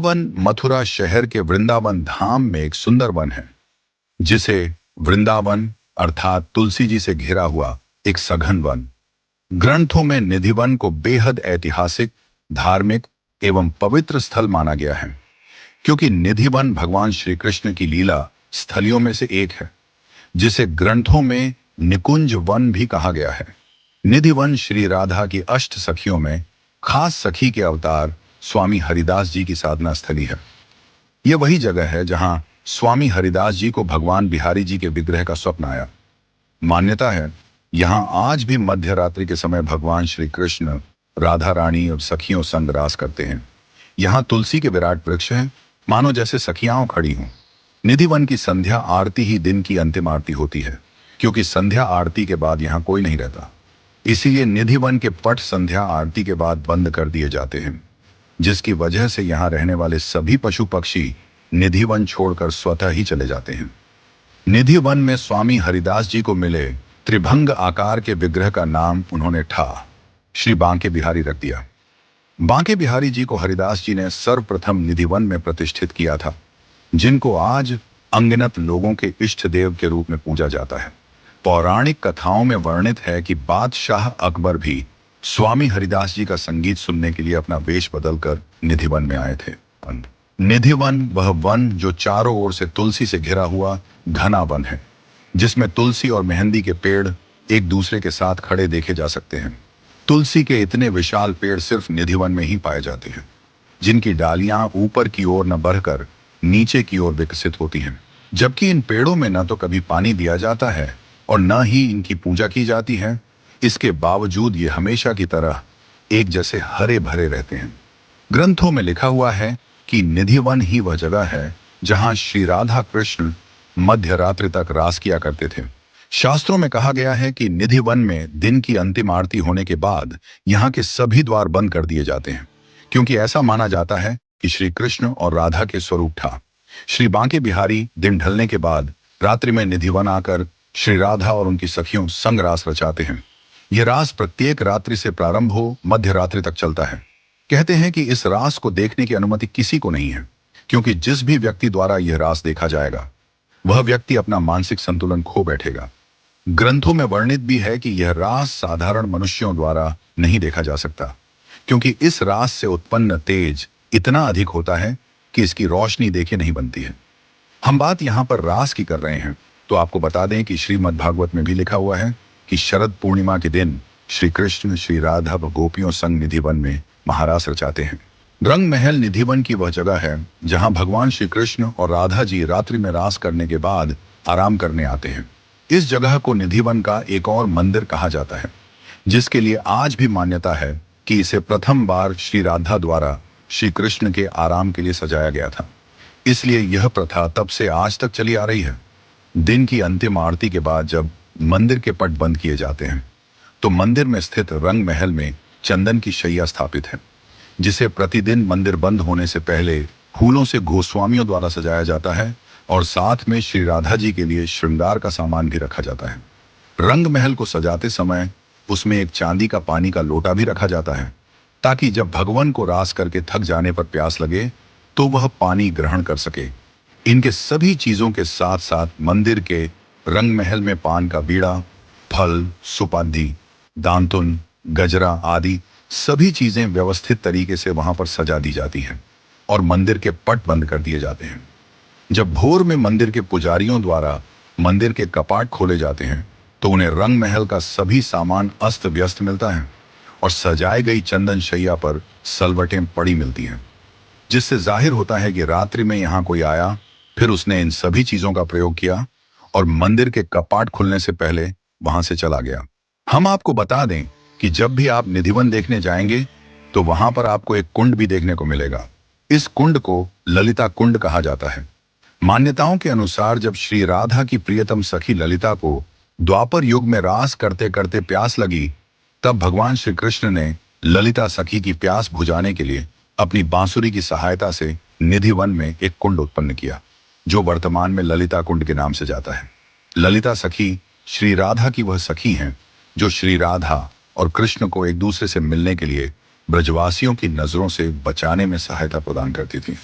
One Mathura शहर के वृंदावन धाम में एक सुंदर वन है, जिसे वृंदावन अर्थात तुलसी जी से घिरा हुआ एक सघन वन। ग्रंथों में निधिवन को बेहद ऐतिहासिक, धार्मिक एवं पवित्र स्थल माना गया है, क्योंकि निधिवन भगवान श्री कृष्ण की लीला स्थलियों में से एक है, जिसे ग्रंथों में निकुंज वन भी कहा गया है। निधिवन श्री राधा की अष्ट सखियों में खास सखी के अवतार स्वामी हरिदास जी की साधना स्थली है। यह वही जगह है जहां स्वामी हरिदास जी को भगवान बिहारी जी के विग्रह का स्वप्न आया। मान्यता है यहां आज भी मध्य रात्रि के समय भगवान श्री कृष्ण राधा रानी और सखियों संग रास करते हैं। यहाँ तुलसी के विराट वृक्ष हैं, मानो जैसे सखियां खड़ी हों। निधिवन की संध्या आरती ही दिन की अंतिम आरती होती है, क्योंकि संध्या आरती के बाद यहाँ कोई नहीं रहता। इसीलिए निधिवन के पट संध्या आरती के बाद बंद कर दिए जाते हैं, जिसकी वजह से यहाँ रहने वाले सभी पशु पक्षी निधिवन छोड़कर स्वतः ही चले जाते हैं। निधिवन में स्वामी हरिदास जी को मिले त्रिभंग आकार के विग्रह का नाम उन्होंने श्री बांके बिहारी रख दिया। बांके बिहारी जी को हरिदास जी ने सर्वप्रथम निधिवन में प्रतिष्ठित किया था, जिनको आज अनगिनत लोगों के इष्ट देव के रूप में पूजा जाता है। पौराणिक कथाओं में वर्णित है कि बादशाह अकबर भी स्वामी हरिदास जी का संगीत सुनने के लिए अपना वेश बदलकर निधिवन में आए थे। निधिवन वह वन जो चारों ओर से तुलसी से घिरा हुआ घना वन है, जिसमें तुलसी और मेहंदी के पेड़ एक दूसरे के साथ खड़े देखे जा सकते हैं। तुलसी के इतने विशाल पेड़ सिर्फ निधिवन में ही पाए जाते हैं, जिनकी डालियां ऊपर की ओर न बढ़कर नीचे की ओर विकसित होती हैं। जबकि इन पेड़ों में न तो कभी पानी दिया जाता है और न ही इनकी पूजा की जाती है, इसके बावजूद ये हमेशा की तरह एक जैसे हरे भरे रहते हैं। ग्रंथों में लिखा हुआ है कि निधिवन ही वह जगह है जहां श्री राधा कृष्ण मध्य रात्रि तक रास किया करते थे। शास्त्रों में कहा गया है कि निधिवन में दिन की अंतिम आरती होने के बाद यहाँ के सभी द्वार बंद कर दिए जाते हैं, क्योंकि ऐसा माना जाता है कि श्री कृष्ण और राधा के स्वरूप था। श्री बांके बिहारी दिन ढलने के बाद रात्रि में निधिवन आकर श्री राधा और उनकी सखियों संग रास रचाते हैं। यह रास प्रत्येक रात्रि से प्रारंभ हो मध्य रात्रि तक चलता है। कहते हैं कि इस रास को देखने की अनुमति किसी को नहीं है, क्योंकि जिस भी व्यक्ति द्वारा यह रास देखा जाएगा वह व्यक्ति अपना मानसिक संतुलन खो बैठेगा। ग्रंथों में वर्णित भी है कि यह रास साधारण मनुष्यों द्वारा नहीं देखा जा सकता, क्योंकि इस रास से उत्पन्न तेज इतना अधिक होता है कि इसकी रोशनी देखे नहीं बनती है। हम बात यहाँ पर रास की कर रहे हैं, तो आपको बता दें कि श्रीमद् भागवत में भी लिखा हुआ है कि शरद पूर्णिमा के दिन श्री कृष्ण श्री राधा व गोपियों संग निधिवन में महारास रचाते हैं। रंग महल निधिवन की वह जगह है जहां भगवान श्री कृष्ण और राधा जी रात्रि में रास करने के बाद आराम करने आते हैं। इस जगह को निधिवन का एक और मंदिर कहा जाता है, जिसके लिए आज भी मान्यता है कि इसे प्रथम बार श्री राधा द्वारा श्री कृष्ण के आराम के लिए सजाया गया था। इसलिए यह प्रथा तब से आज तक चली आ रही है। दिन की अंतिम आरती के बाद जब मंदिर के पट बंद किए जाते हैं, तो मंदिर में स्थित रंग महल में चंदन की शैया स्थापित है, जिसे प्रतिदिन मंदिर बंद होने से पहले फूलों से गोस्वामियों द्वारा सजाया जाता है और साथ में श्री राधा जी के लिए श्रृंगार का सामान भी रखा जाता है। रंग महल को सजाते समय उसमें एक चांदी का पानी का लोटा भी रखा जाता है, ताकि जब भगवान को रास करके थक जाने पर प्यास लगे तो वह पानी ग्रहण कर सके। इनके सभी चीजों के साथ साथ मंदिर के रंग महल में पान का बीड़ा, फल, सुपारी, दांतुन, गजरा आदि सभी चीजें व्यवस्थित तरीके से वहां पर सजा दी जाती हैं और मंदिर के पट बंद कर दिए जाते हैं। जब भोर में मंदिर के पुजारियों द्वारा मंदिर के कपाट खोले जाते हैं, तो उन्हें रंग महल का सभी सामान अस्त व्यस्त मिलता है और सजाई गई चंदन शैया पर सलवटें पड़ी मिलती हैं, जिससे जाहिर होता है कि रात्रि में यहाँ कोई आया, फिर उसने इन सभी चीजों का प्रयोग किया और मंदिर के कपाट खुलने से पहले वहां से चला गया। हम आपको बता दें कि जब भी आप निधिवन देखने जाएंगे तो वहां पर आपको एक कुंड भी देखने को मिलेगा। इस कुंड को ललिता कुंड कहा जाता है। मान्यताओं के अनुसार जब श्री राधा की प्रियतम सखी ललिता को द्वापर युग में रास करते करते प्यास लगी, तब भगवान श्री कृष्ण ने ललिता सखी की प्यास बुझाने के लिए अपनी बांसुरी की सहायता से निधिवन में एक कुंड उत्पन्न किया, जो वर्तमान में ललिता कुंड के नाम से जाता है। ललिता सखी श्री राधा की वह सखी हैं जो श्री राधा और कृष्ण को एक दूसरे से मिलने के लिए ब्रजवासियों की नजरों से बचाने में सहायता प्रदान करती थी।